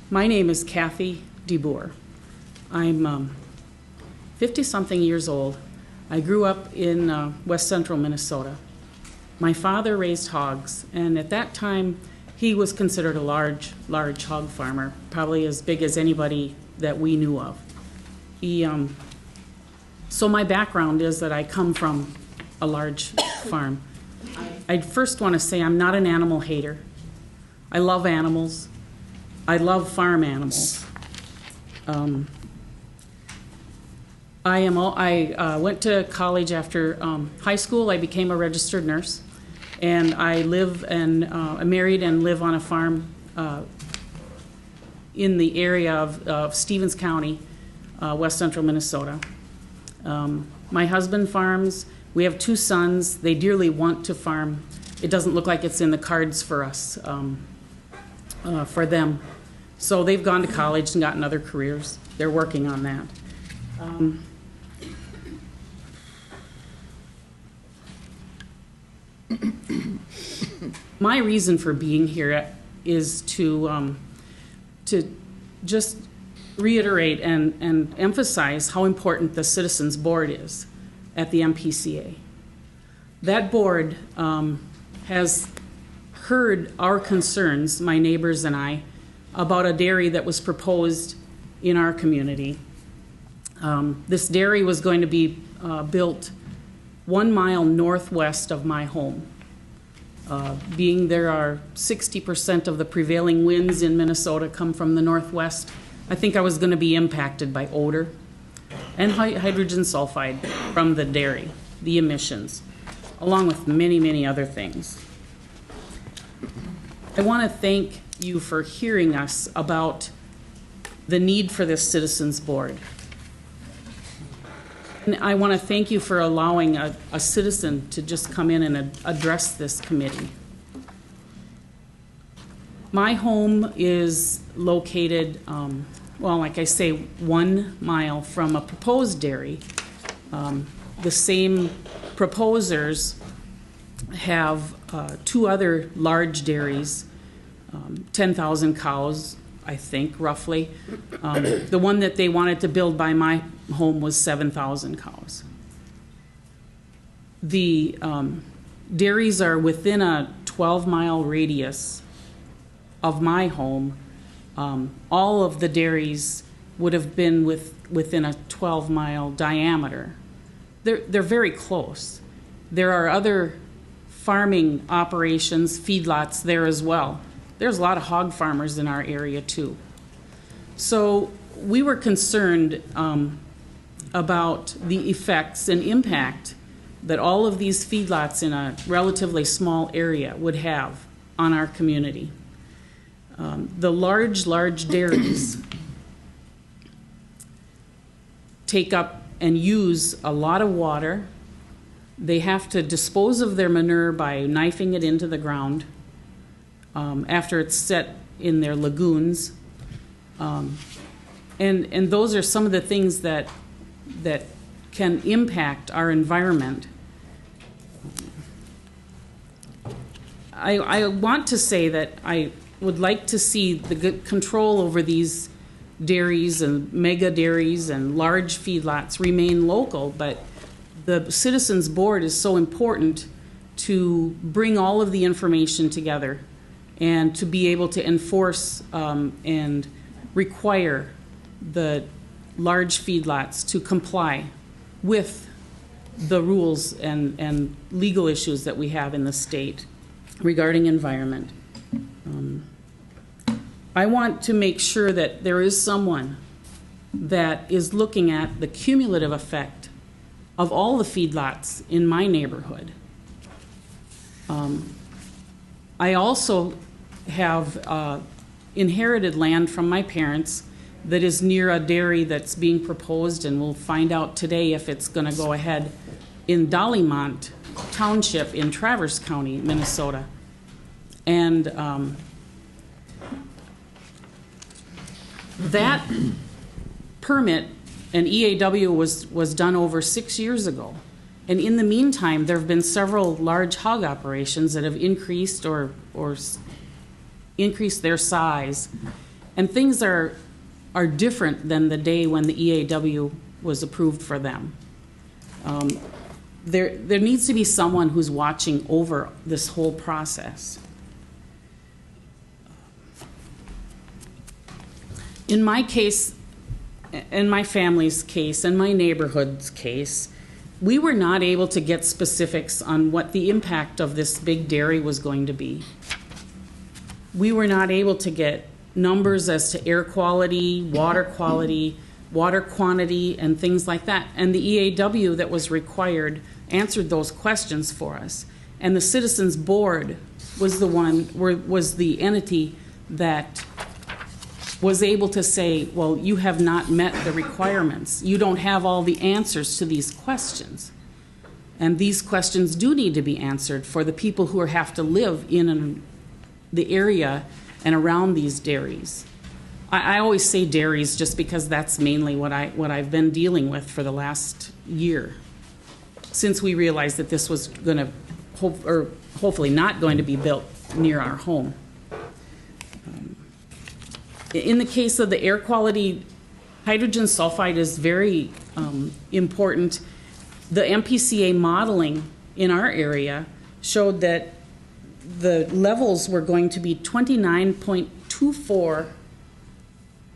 My name is Kathy DeBuhr. I'm 50-something years old. I grew up in west central Minnesota. My father raised hogs, and at that time, he was considered a large hog farmer, probably as big as anybody that we knew of. So my background is that I come from a large farm. I first want to say I'm not an animal hater. I love animals. I love farm animals. I went to college after high school. I became a registered nurse, and I I'm married and live on a farm in the area of Stevens County, west central Minnesota. My husband farms. We have 2 sons. They dearly want to farm. It doesn't look like it's in the cards for us, for them. So they've gone to college and gotten other careers. They're working on that. My reason for being here is to just reiterate and emphasize how important the Citizens Board is at the MPCA. That board has heard our concerns, my neighbors and I, about a dairy that was proposed in our community. This dairy was going to be built 1 mile northwest of my home. Being there are 60% of the prevailing winds in Minnesota come from the northwest, I think I was going to be impacted by odor and hydrogen sulfide from the dairy, the emissions, along with many, many other things. I want to thank you for hearing us about the need for this Citizens Board. And I want to thank you for allowing a citizen to just come in and address this committee. My home is located, well, like I say, 1 mile from a proposed dairy. The same proposers have 2 other large dairies, 10,000 cows, I think, roughly. The one that they wanted to build by my home was 7,000 cows. The dairies are within a 12-mile radius of my home. All of the dairies would have been within a 12-mile diameter. They're very close. There are other farming operations, feedlots there as well. There's a lot of hog farmers in our area too. So we were concerned about the effects and impact that all of these feedlots in a relatively small area would have on our community. The large dairies take up and use a lot of water. They have to dispose of their manure by knifing it into the ground after it's set in their lagoons. And those are some of the things that can impact our environment. I want to say that I would like to see the good control over these dairies and mega dairies and large feedlots remain local, but the Citizens Board is so important to bring all of the information together and to be able to enforce and require the large feedlots to comply with the rules and legal issues that we have in the state regarding environment. I want to make sure that there is someone that is looking at the cumulative effect of all the feedlots in my neighborhood. I also have inherited land from my parents that is near a dairy that's being proposed, and we'll find out today if it's going to go ahead, in Dollymont Township in Traverse County, Minnesota. And that permit and EAW was done over 6 years ago. And in the meantime, there have been several large hog operations that have increased or increased their size And things are different than the day when the EAW was approved for them. There needs to be someone who's watching over this whole process. In my case, in my family's case, in my neighborhood's case, we were not able to get specifics on what the impact of this big dairy was going to be. We were not able to get numbers as to air quality, water quantity, and things like that. And the EAW that was required answered those questions for us. And the Citizens Board was the entity that was able to say, well, you have not met the requirements. You don't have all the answers to these questions. And these questions do need to be answered for the people who have to live in the area and around these dairies. I always say dairies just because that's mainly what I've been dealing with for the last year, since we realized that this was going to, hopefully not going to be built near our home. In the case of the air quality, hydrogen sulfide is very important. The MPCA modeling in our area showed that the levels were going to be 29.24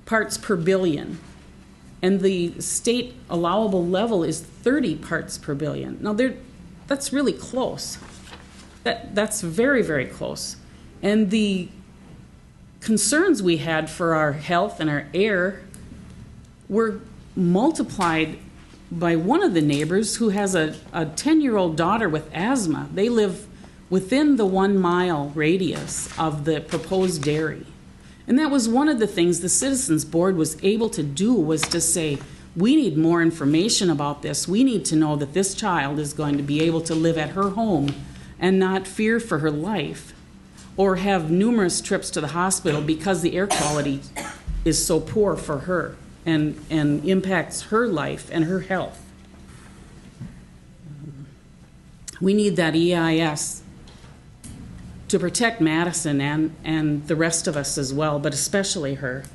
parts per billion, and the state allowable level is 30 parts per billion. Now, that's really close. That's very, very close. And the concerns we had for our health and our air were multiplied by one of the neighbors who has a 10-year-old daughter with asthma. They live within the 1 mile radius of the proposed dairy. And that was one of the things the Citizens Board was able to do, was to say, we need more information about this. We need to know that this child is going to be able to live at her home and not fear for her life or have numerous trips to the hospital because the air quality is so poor for her and impacts her life and her health. We need that EIS to protect Madison and the rest of us as well, but especially her.